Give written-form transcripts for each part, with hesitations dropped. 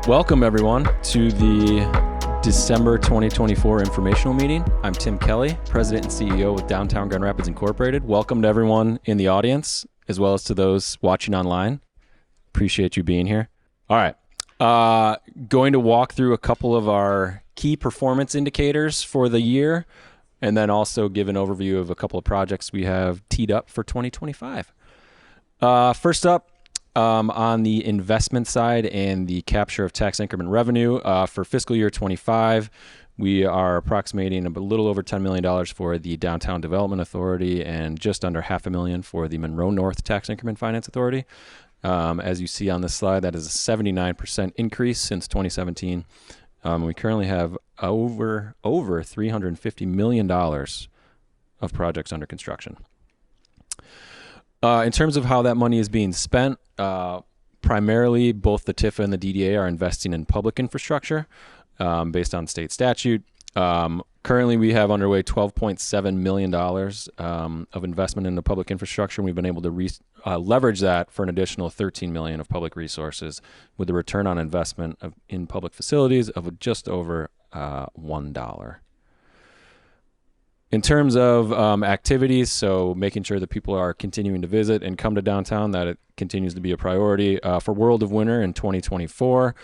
Welcome, everyone, to the December 2024 informational meeting. I'm Tim Kelly, President and CEO with Downtown Grand Rapids Incorporated. Welcome to everyone in the audience, as well as to those watching online. Appreciate you being here. All right. Going to walk through a couple of our key performance indicators for the year, and then also give an overview of a couple of projects we have teed up for 2025. First up, on the investment side and the capture of tax increment revenue for fiscal year 25, we are approximating a little over $10 million for the Downtown Development Authority and just under $500,000 for the Monroe North Tax Increment Finance Authority. As you see on this slide, that is a 79% increase since 2017. We currently have over $350 million of projects under construction. In terms of how that money is being spent, primarily both the TIFA and the DDA are investing in public infrastructure based on state statute. Currently, we have underway $12.7 million of investment into public infrastructure, and we've been able to leverage that for an additional $13 million of public resources with a return on investment in public facilities of just over $1. In terms of activities, so making sure that people are continuing to visit and come to downtown, that it continues to be a priority. For World of Winter in 2024,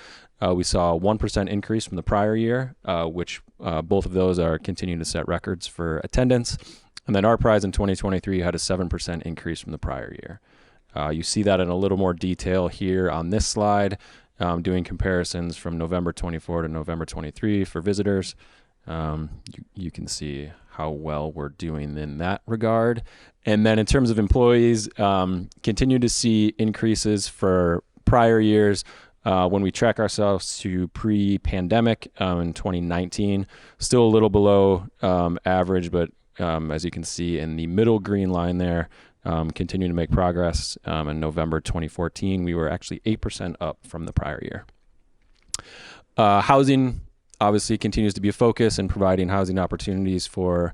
we saw a 1% increase from the prior year, which both of those are continuing to set records for attendance. And then our prize in 2023 had a 7% increase from the prior year. You see that in a little more detail here on this slide, doing comparisons from November 24 to November 23 for visitors. You can see how well we're doing in that regard. And then in terms of employees, continue to see increases for prior years. When we track ourselves to pre-pandemic in 2019, still a little below average, but as you can see in the middle green line there, continuing to make progress. In November 2014, we were actually 8% up from the prior year. Housing obviously continues to be a focus in providing housing opportunities for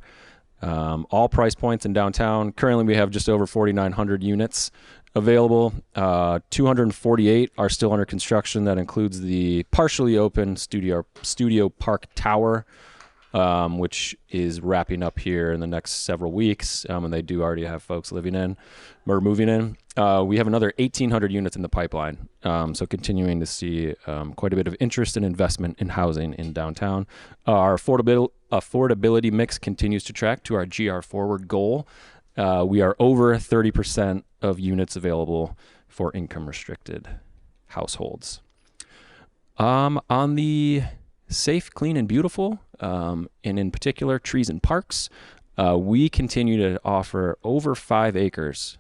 all price points in downtown. Currently, we have just over 4,900 units available. 248 are still under construction. That includes the partially open Studio Park Tower, which is wrapping up here in the next several weeks, and they do already have folks living in or moving in. We have another 1,800 units in the pipeline, so continuing to see quite a bit of interest and investment in housing in downtown. Our affordability mix continues to track to our GR Forward goal. We are over 30% of units available for income-restricted households. On the safe, clean, and beautiful, and in particular, trees and parks, we continue to offer over 5 acres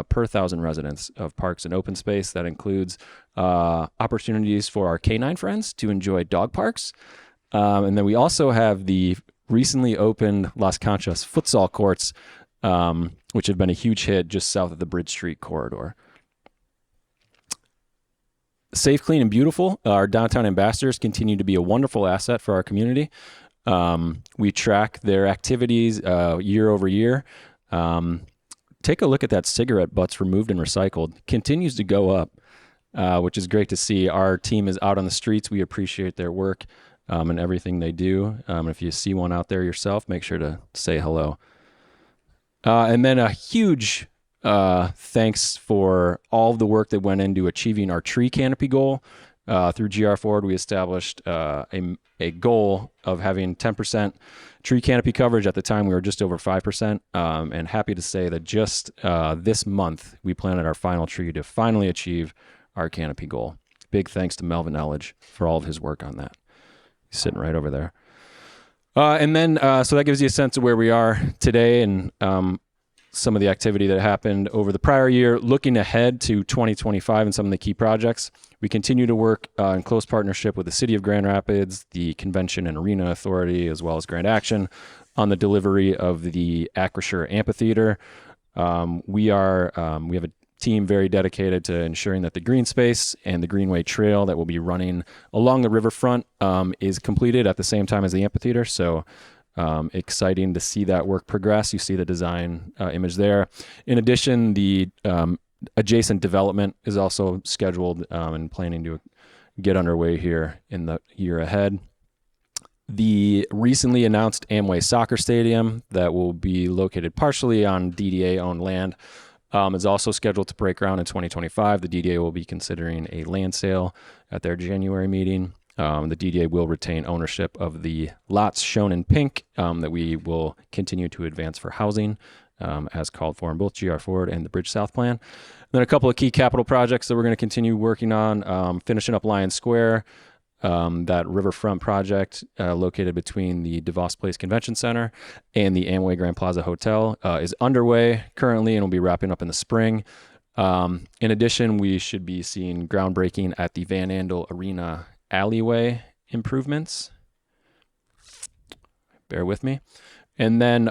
per 1,000 residents of parks and open space. That includes opportunities for our canine friends to enjoy dog parks. And then we also have the recently opened Las Conchas futsal courts, which have been a huge hit just south of the Bridge Street corridor. Safe, clean, and beautiful. Our downtown ambassadors continue to be a wonderful asset for our community. We track their activities year over year. Take a look at that cigarette butts removed and recycled. Continues to go up, which is great to see. Our team is out on the streets. We appreciate their work and everything they do. If you see one out there yourself, make sure to say hello. And then a huge thanks for all of the work that went into achieving our tree canopy goal. Through GR Forward, we established a goal of having 10% tree canopy coverage. At the time, we were just over 5%. And happy to say that just this month, we planted our final tree to finally achieve our canopy goal. Big thanks to Melvin Elledge for all of his work on that. He's sitting right over there. And then, so that gives you a sense of where we are today and some of the activity that happened over the prior year. Looking ahead to 2025 and some of the key projects, we continue to work in close partnership with the City of Grand Rapids, the Convention and Arena Authority, as well as Grand Action on the delivery of the Acrisure Amphitheater. We have a team very dedicated to ensuring that the green space and the Greenway Trail that will be running along the riverfront is completed at the same time as the amphitheater. So exciting to see that work progress. You see the design image there. In addition, the adjacent development is also scheduled and planning to get underway here in the year ahead. The recently announced Amway Soccer Stadium that will be located partially on DDA-owned land is also scheduled to break ground in 2025. The DDA will be considering a land sale at their January meeting. The DDA will retain ownership of the lots shown in pink that we will continue to advance for housing as called for in both GR Forward and the Bridge South Plan. Then a couple of key capital projects that we're going to continue working on, finishing up Lion Square. That riverfront project located between the DeVos Place Convention Center and the Amway Grand Plaza Hotel is underway currently and will be wrapping up in the spring. In addition, we should be seeing groundbreaking at the Van Andel Arena alleyway improvements. Bear with me. And then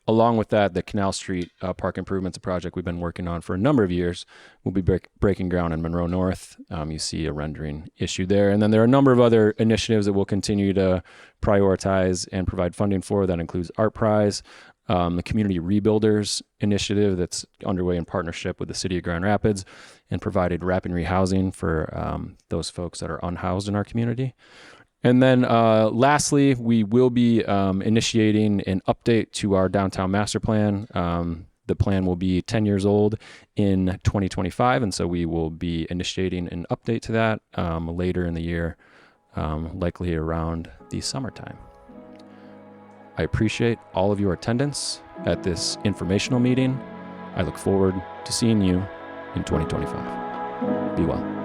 along with that, the Canal Street Park Improvements, a project we've been working on for a number of years, will be breaking ground in Monroe North. You see a rendering issue there. And then there are a number of other initiatives that we'll continue to prioritize and provide funding for. That includes Art Prize, the Community Rebuilders Initiative that's underway in partnership with the City of Grand Rapids and provided rapid rehousing for those folks that are unhoused in our community. And then lastly, we will be initiating an update to our downtown master plan. The plan will be 10 years old in 2025, and so we will be initiating an update to that later in the year, likely around the summertime. I appreciate all of your attendance at this informational meeting. I look forward to seeing you in 2025. Be well.